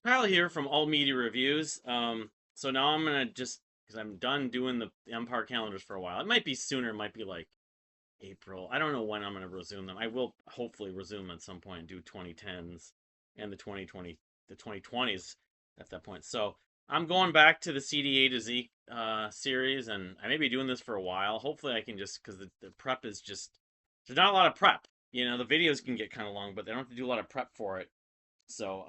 Kyle here from All Media Reviews. So now I'm gonna just because I'm done doing the Empire calendars for a while. It might be sooner. It might be like April. I don't know when I'm gonna resume them. I will hopefully resume at some point and do 2010s and the 2020s at that point. So I'm going back to the CD A to Z series, and I may be doing this for a while. Hopefully, I can just because the prep is just there's not a lot of prep. The videos can get kind of long, but they don't have to do a lot of prep for it. So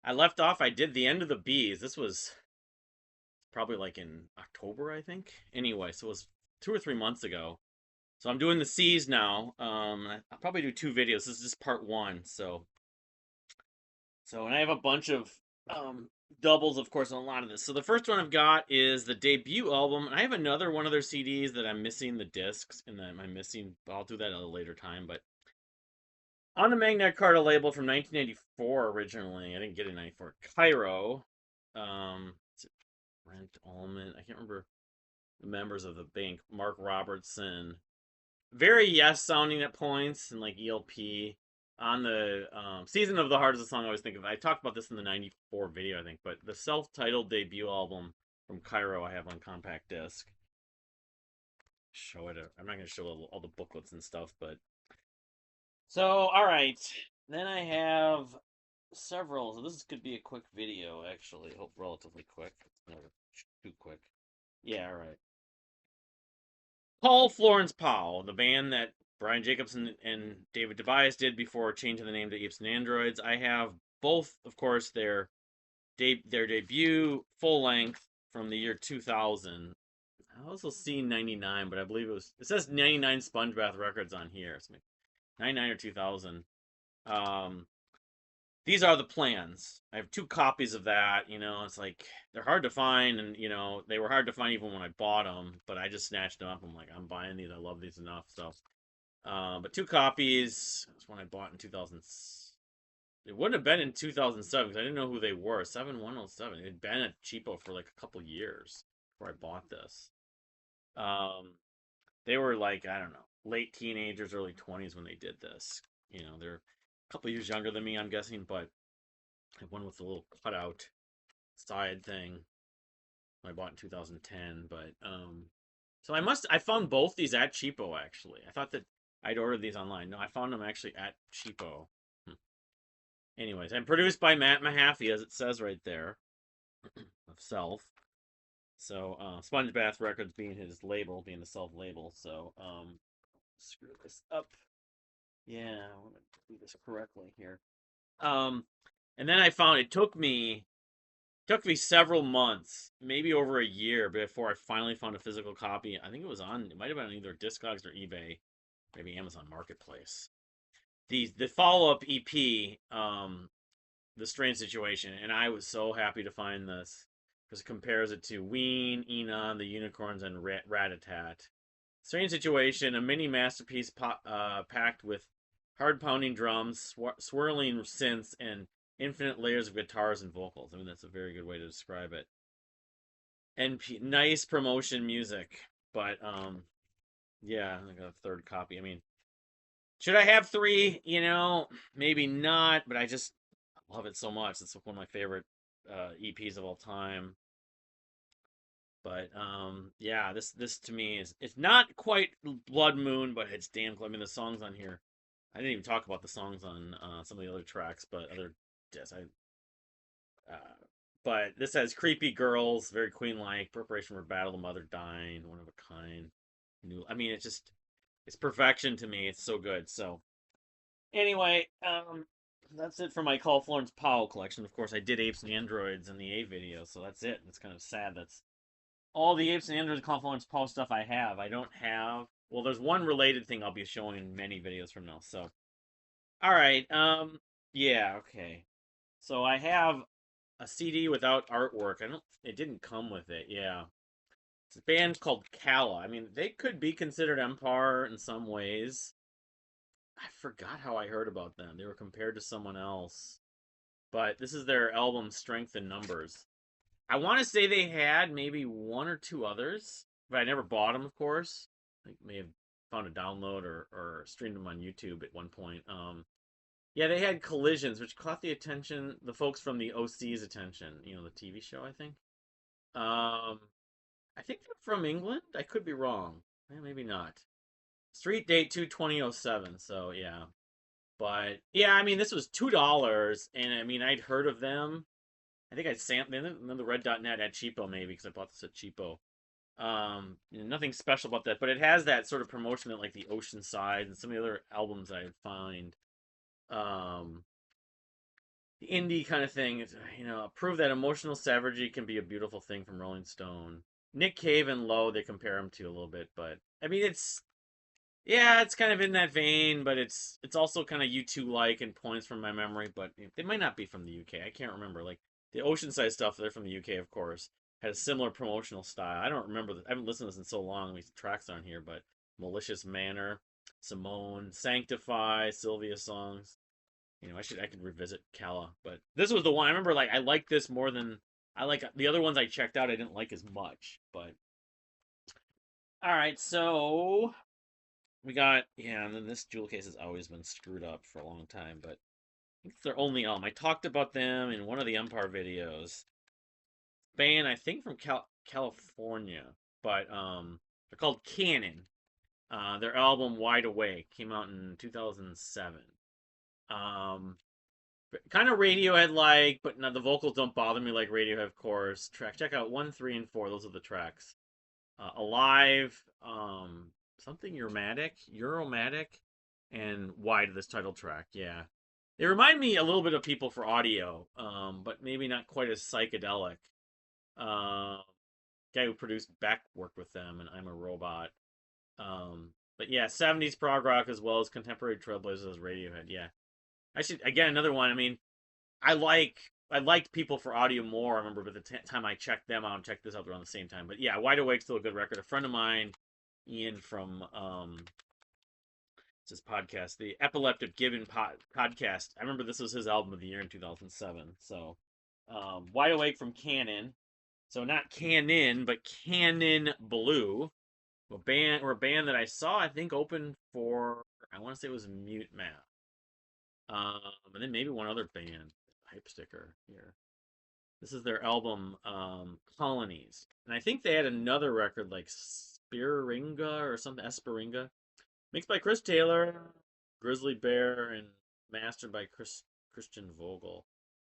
I left off. I did the end of the bees. This was probably like in October, I think. Anyway, so it was 2 or 3 months ago. So I'm doing the C's now. I'll probably do two videos. This is just part one. So and I have a bunch of um doubles, of course, on a lot of this. So the first one I've got is the debut album, and I have another one of their CDs that I'm missing the discs, and that I'm missing. I'll do that at a later time, but. On the Magna Carta label from 1984 originally, I didn't get it in 94. Cairo, is it Brent Allman? I can't remember the members of the bank. Mark Robertson, very yes sounding at points, and like ELP on the Season of the Heart is a song I always think of. I talked about this in the '94 video, I think, but the self-titled debut album from Cairo I have on compact disc. Show it. I'm not gonna show all the booklets and stuff, but so all right. Then I have several. So this could be a quick video, actually. Hope relatively quick. Never too quick. Yeah, all right. Paul Florence Powell, the band that Brian Jacobson and David Tobias did before changing the name to Apes and Androids. I have both, of course, their debut full length from the year 2000. I also seen 99, but I believe it says 99 Sponge Bath Records on here. It's 99 or 2000. Um, these are the plans. I have two copies of that. It's like they're hard to find, and they were hard to find even when I bought them. But I just snatched them up. I'm like, I'm buying these. I love these enough. So, but two copies. That's one I bought in 2000. It wouldn't have been in 2007 because I didn't know who they were. 7107. It had been at cheapo for like a couple years before I bought this. Um, they were like, I don't know, late teenagers, early 20s when they did this. They're a couple years younger than me, I'm guessing, but I one with the little cutout side thing I bought in 2010. But so I found both these at cheapo actually. I thought that I'd ordered these online. No, I found them actually at cheapo. Hmm. Anyways, I'm produced by Matt Mahaffey, as it says right there, of Self. So Sponge Bath Records being his label, being the Self label. So screw this up. Yeah, I want to do this correctly here. Um, and then I found it took me several months, maybe over a year, before I finally found a physical copy. I think it might have been on either Discogs or eBay, maybe Amazon Marketplace. The follow up EP, The Strange Situation, and I was so happy to find this because it compares it to Ween, Enon, The Unicorns, and Rat-a-Tat. Strange Situation, a mini masterpiece packed with hard pounding drums, swirling synths, and infinite layers of guitars and vocals. I mean, that's a very good way to describe it. And nice promotion music, but yeah, I got a third copy. I mean, should I have three? Maybe not, but I just love it so much. It's one of my favorite EPs of all time. But yeah, this to me is it's not quite Blood Moon, but it's damn close. I mean, the songs on here. I didn't even talk about the songs on some of the other tracks, but other yes, uh, but this has creepy girls, very queen-like, preparation for battle, the mother dying, one of a kind. New, I mean, it's perfection to me. It's so good. So anyway, that's it for my Call Florence Powell collection. Of course, I did Apes and Androids in the A video, so that's it. It's kind of sad. That's all the Apes and Androids Call Florence Powell stuff I have. I don't have. Well, there's one related thing I'll be showing in many videos from now. So, all right. Yeah. Okay. So I have a CD without artwork. I don't. It didn't come with it. Yeah. It's a band called Kala. I mean, they could be considered Empire in some ways. I forgot how I heard about them. They were compared to someone else. But this is their album Strength in Numbers. I want to say they had maybe one or two others, but I never bought them, of course. I may have found a download or streamed them on YouTube at one point. Yeah, they had collisions, which caught the attention, the folks from the OC's attention. You know, the TV show, I think. Um, I think they're from England. I could be wrong. Maybe not. Street date 2/20/07. So yeah, but yeah, I mean, this was $2, and I mean, I'd heard of them. I think I'd then the Red Dot Net at cheapo maybe because I bought this at cheapo. Nothing special about that, but it has that sort of promotion that like the Ocean Side and some of the other albums I find. Um, the indie kind of thing is, prove that emotional savagery can be a beautiful thing from Rolling Stone. Nick Cave and Low, they compare him to a little bit, but I mean, it's kind of in that vein, but it's also kind of U2 like and points from my memory, but they might not be from the UK. I can't remember. Like the Oceanside stuff, they're from the UK, of course. Had a similar promotional style. I don't remember. I haven't listened to this in so long. These tracks on here, but Malicious Manner, Simone, Sanctify, Sylvia songs. I could revisit Kala, but this was the one I remember. Like I like this more than I like the other ones I checked out. I didn't like as much, but all right. So we got and then this jewel case has always been screwed up for a long time, but I think it's their only album. I talked about them in one of the Empire videos. Band I think from California, but they're called Canon. Their album Wide Awake came out in 2007. Um, kind of Radiohead like, but no, the vocals don't bother me like Radiohead, of course. Check out 1, 3, and 4. Those are the tracks. Alive, something Euromatic, and Wide, this title track. Yeah, they remind me a little bit of People for Audio, but maybe not quite as psychedelic. Uh, Guy who produced Beck worked with them, and I'm a Robot. But yeah, 70s prog rock as well as contemporary trailblazers as Radiohead. Yeah, I should again another one. I mean, I liked People for Audio more. I remember by the time I checked them out and checked this out around the same time. But yeah, Wide Awake's still a good record. A friend of mine, Ian from it's his podcast, the Epileptic Gibbon podcast. I remember this was his album of the year in 2007. So Wide Awake from Canon. So not Canon, but Canon Blue. A band that I saw, I think, open for I want to say it was Mute Math. And then maybe one other band. Hype sticker here. This is their album Colonies. And I think they had another record like Spiringa or something, Esperinga. Mixed by Chris Taylor, Grizzly Bear, and mastered by Christian Vogel.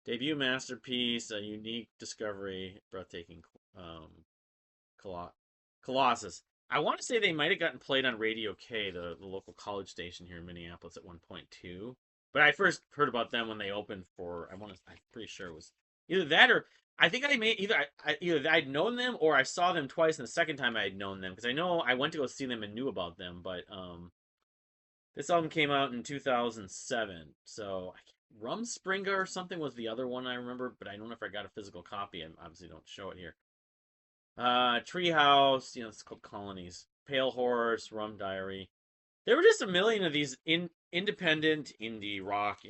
Debut masterpiece, a unique discovery, breathtaking um, Colossus. I want to say they might have gotten played on Radio K, the local college station here in Minneapolis at one point too. But I first heard about them when they opened for I'm pretty sure it was either that or I think I made either I'd known them or I saw them twice and the second time I had known them because I know I went to go see them and knew about them, but this album came out in 2007. So Rumspringa or something was the other one I remember, but I don't know if I got a physical copy. I obviously don't show it here. Treehouse, it's called Colonies. Pale Horse, Rum Diary. There were just a million of these independent indie rock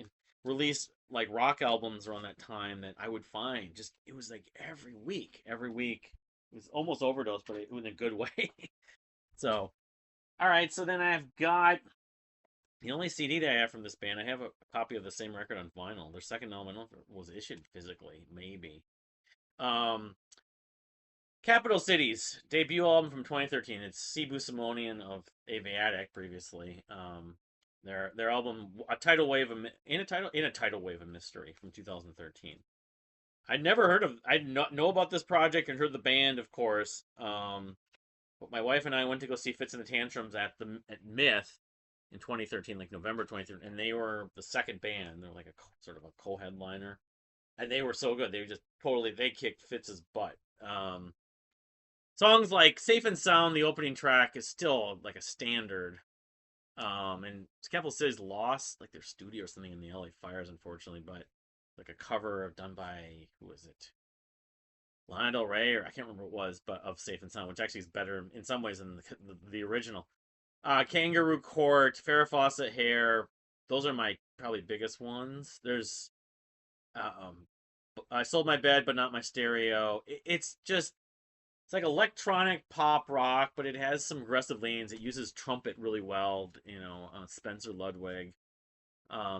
released like rock albums around that time that I would find. Just it was like every week, every week. It was almost overdose, but in a good way. So, all right. So then I've got the only CD that I have from this band. I have a copy of the same record on vinyl. Their second album, I don't know if it was issued physically, maybe. Um, Capital Cities debut album from 2013. It's Cebu Simonian of Aviatic previously. Their album a tidal wave of in a tidal wave of mystery from 2013. I'd never heard of I know about this project and heard the band of course. But my wife and I went to go see Fits and the Tantrums at Myth in 2013, like November 2013, and they were the second band. They're like a sort of a co-headliner, and they were so good. They kicked Fitz's butt. Songs like Safe and Sound, the opening track, is still like a standard. And Capital Cities lost like their studio or something in the LA fires, unfortunately, but like a cover done by who was it? Lana Del Rey, or I can't remember what it was, but of Safe and Sound, which actually is better in some ways than the original. Kangaroo Court, Farrah Fawcett Hair, those are my probably biggest ones. There's I Sold My Bed but Not My Stereo. It's just it's like electronic pop rock, but it has some aggressive leans. It uses trumpet really well. Spencer Ludwig.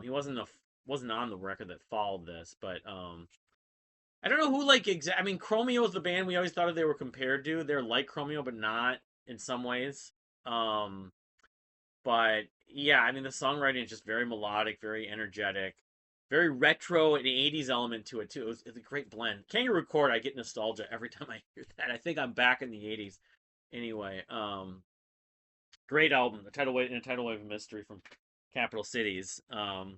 He wasn't a wasn't on the record that followed this, but I don't know who like I mean, Chromeo is the band we always thought they were compared to. They're like Chromeo, but not in some ways. Um, but yeah, I mean, the songwriting is just very melodic, very energetic, very retro and 80s element to it too. It's a great blend. Kangaroo Court, I get nostalgia every time I hear that. I think I'm back in the 80s. Anyway, great album. The tidal wave in a tidal wave of mystery from Capital Cities. All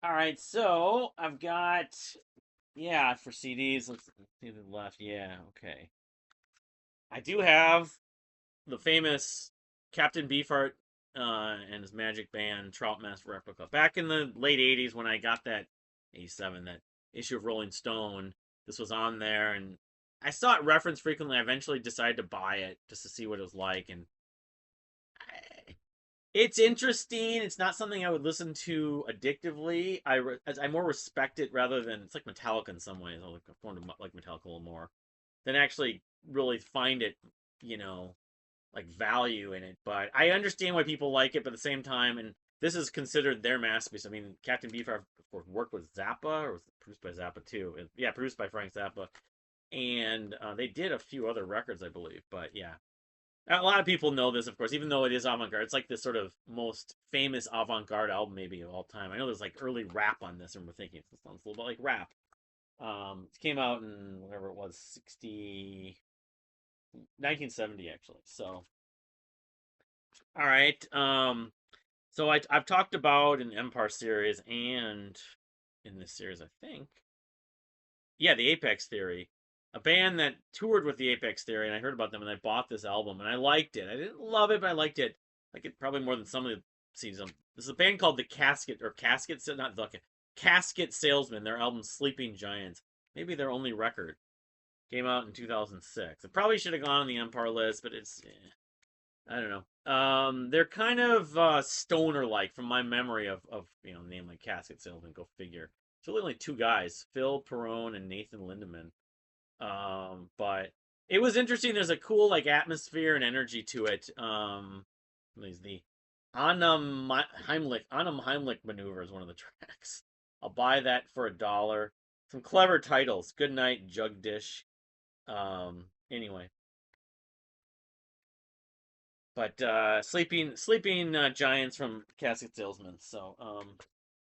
right, so I've got yeah for CDs. Let's see the left. Yeah, okay. I do have the famous Captain Beefheart and his Magic Band Trout Mask replica. Back in the late 80s when I got that 87, that issue of Rolling Stone, this was on there and I saw it referenced frequently. I eventually decided to buy it just to see what it was like and it's interesting. It's not something I would listen to addictively. I more respect it rather than it's like Metallica in some ways. I like like Metallica a little more than actually really find it, you know, like value in it. But I understand why people like it, but at the same time, and this is considered their masterpiece. I mean, Captain Beefheart, of course, worked with Zappa, or was it produced by Zappa too? Yeah, produced by Frank Zappa, and they did a few other records, I believe. But yeah, a lot of people know this, of course, even though it is avant garde. It's like the sort of most famous avant garde album, maybe of all time. I know there's like early rap on this, and we're thinking it sounds a little bit like rap. It came out in whatever it was, 1970 actually. So, all right. So I've talked about in the Empire series and in this series, I think, yeah, the Apex Theory, a band that toured with the Apex Theory, and I heard about them and I bought this album and I liked it. I didn't love it, but I liked it. Like it probably more than some of the CDs. This is a band called the Casket or Casket, not the Casket Salesman. Their album Sleeping Giants, maybe their only record, came out in 2006. It probably should have gone on the Empire list, but it's I don't know. They're kind of stoner like from my memory of a name like Casket Salesman. Go figure. It's really only two guys, Phil Perrone and Nathan Lindemann. But it was interesting. There's a cool like atmosphere and energy to it. There's the Anum Heimlich maneuver is one of the tracks. I'll buy that for $1. Some clever titles. Good night, Jug Dish. Anyway, but sleeping giants from Casket Salesman. So all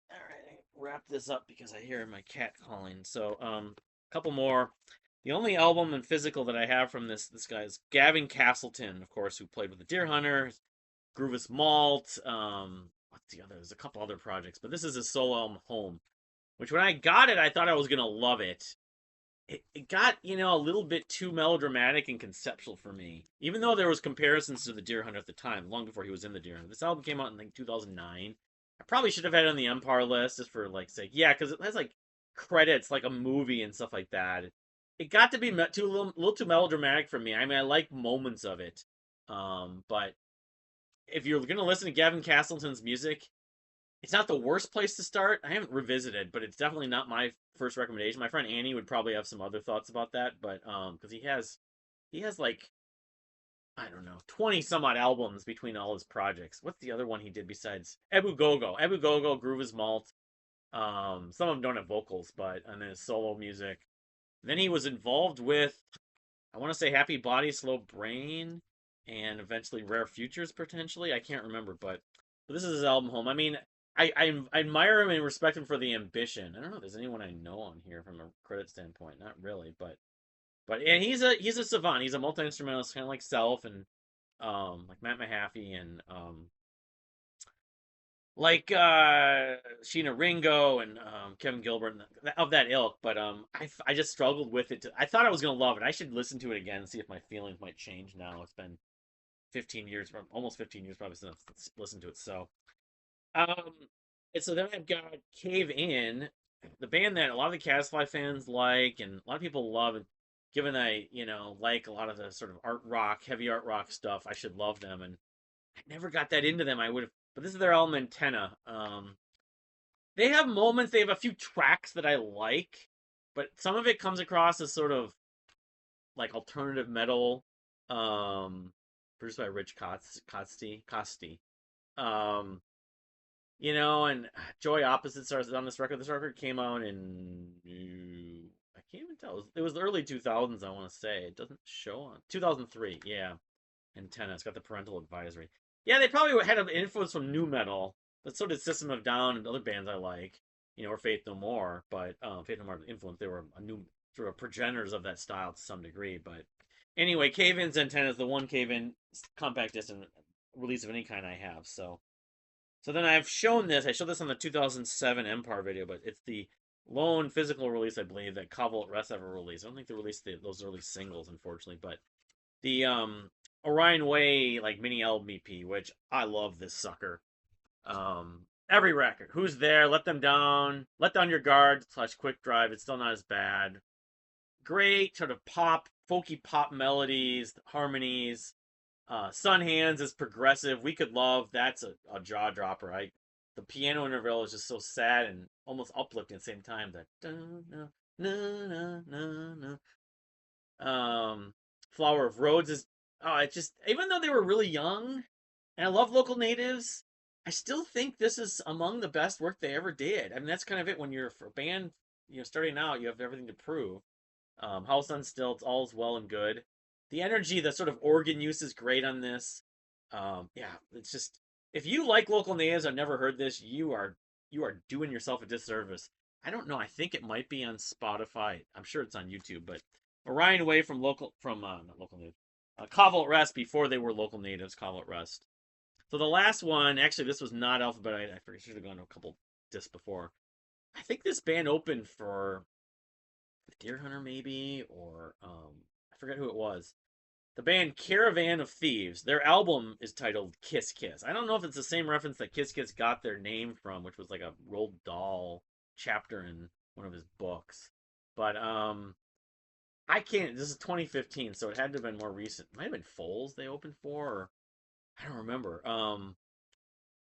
right, wrap this up because I hear my cat calling. So a couple more. The only album and physical that I have from this guy is Gavin Castleton, of course, who played with the Deer Hunter, Groovis Malt. What's the other? There's a couple other projects, but this is his solo album, Home. Which when I got it, I thought I was gonna love it. It got a little bit too melodramatic and conceptual for me. Even though there was comparisons to the Deer Hunter at the time, long before he was in the Deer Hunter. This album came out in like 2009. I probably should have had it on the Empire list just for like sake. Yeah, because it has like credits like a movie and stuff like that. It got to be too little too melodramatic for me. I mean, I like moments of it, but if you're gonna listen to Gavin Castleton's music, it's not the worst place to start. I haven't revisited, but it's definitely not my first recommendation. My friend Annie would probably have some other thoughts about that, but because he has like I don't know 20 some odd albums between all his projects. What's the other one he did besides Ebu Gogo? Ebu Gogo, Groove is Malt. Some of them don't have vocals, but and then his solo music. Then he was involved with I want to say Happy Body, Slow Brain, and eventually Rare Futures potentially. I can't remember, but this is his album Home. I mean, I admire him and respect him for the ambition. I don't know if there's anyone I know on here from a credit standpoint. Not really, but and he's a savant. He's a multi instrumentalist, kind of like Self and like Matt Mahaffey and like Sheena Ringo and Kevin Gilbert of that ilk. But I just struggled with it. I thought I was gonna love it. I should listen to it again and see if my feelings might change now. It's been 15 years, almost 15 years probably since I've listened to it. So um, and so then I've got Cave In, the band that a lot of the Casfly fans like and a lot of people love. And given I like a lot of the sort of art rock, heavy art rock stuff, I should love them. And I never got that into them. I would have, but this is their album Antenna. They have moments. They have a few tracks that I like, but some of it comes across as sort of like alternative metal, um, produced by Rich Costi. Um, You know, and Joy Opposites are on this record. This record came out in I can't even tell. It was the early 2000s, I want to say. It doesn't show on 2003. Yeah, Antenna. It's got the parental advisory. Yeah, they probably had an influence from new metal, but so did System of a Down and other bands I like. You know, or Faith No More. But Faith No More influence. They were a new sort of progenitors of that style to some degree. But anyway, Cave In's Antenna is the one Cave In compact disc and release of any kind I have. So then I've shown this. I showed this on the 2007 Empire video, but it's the lone physical release, I believe, that Cobalt Rest ever released. I don't think they released those early singles, unfortunately, but the Orion Way like mini album EP, which I love this sucker. Every record, Who's There, Let Them Down, Let Down Your Guard / Quick Drive. It's still not as bad. Great sort of pop, folky pop melodies, harmonies. Sun Hands is progressive. We Could Love, that's a jaw dropper. The piano interval is just so sad and almost uplifting at the same time. That na na na na. Flower of Rhodes is it just, even though they were really young, and I love Local Natives, I still think this is among the best work they ever did. I mean, that's kind of it when you're a band, starting out, you have everything to prove. House on Stilts, all's well and good. The energy, the sort of organ use is great on this. Yeah, it's just, if you like Local Natives, I've never heard this, you are doing yourself a disservice. I don't know. I think it might be on Spotify. I'm sure it's on YouTube, but Orion Way from not Local Natives, Cobalt Rest before they were Local Natives, Cobalt Rest. So the last one, actually, this was not Alphabet. I forget, should have gone to a couple discs before. I think this band opened for Deer Hunter maybe, or I forget who it was. The band Caravan of Thieves. Their album is titled Kiss Kiss. I don't know if it's the same reference that Kiss Kiss got their name from, which was like a Roald Dahl chapter in one of his books. But I can't. This is 2015, so it had to have been more recent. It might have been Foals they opened for, or I don't remember.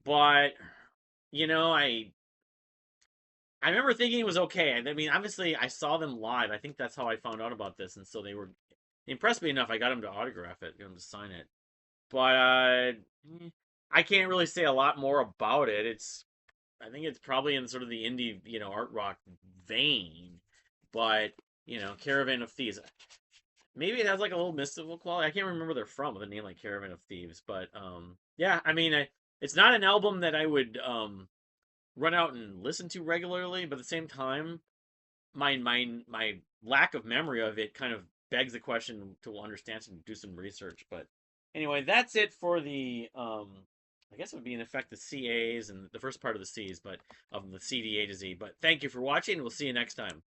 But I remember thinking it was okay. I mean, obviously, I saw them live. I think that's how I found out about this, and so they impressed me enough. I got them to autograph it, got them to sign it. But I can't really say a lot more about it. I think it's probably in sort of the indie, art rock vein. But Caravan of Thieves. Maybe it has like a little mystical quality. I can't remember where they're from with a name like Caravan of Thieves. But yeah, I mean, it's not an album that I would run out and listen to regularly, but at the same time, my lack of memory of it kind of begs the question to understand and do some research. But anyway, that's it for the I guess it would be in effect the CAs and the first part of the Cs, but of the CD A to Z. But thank you for watching. We'll see you next time.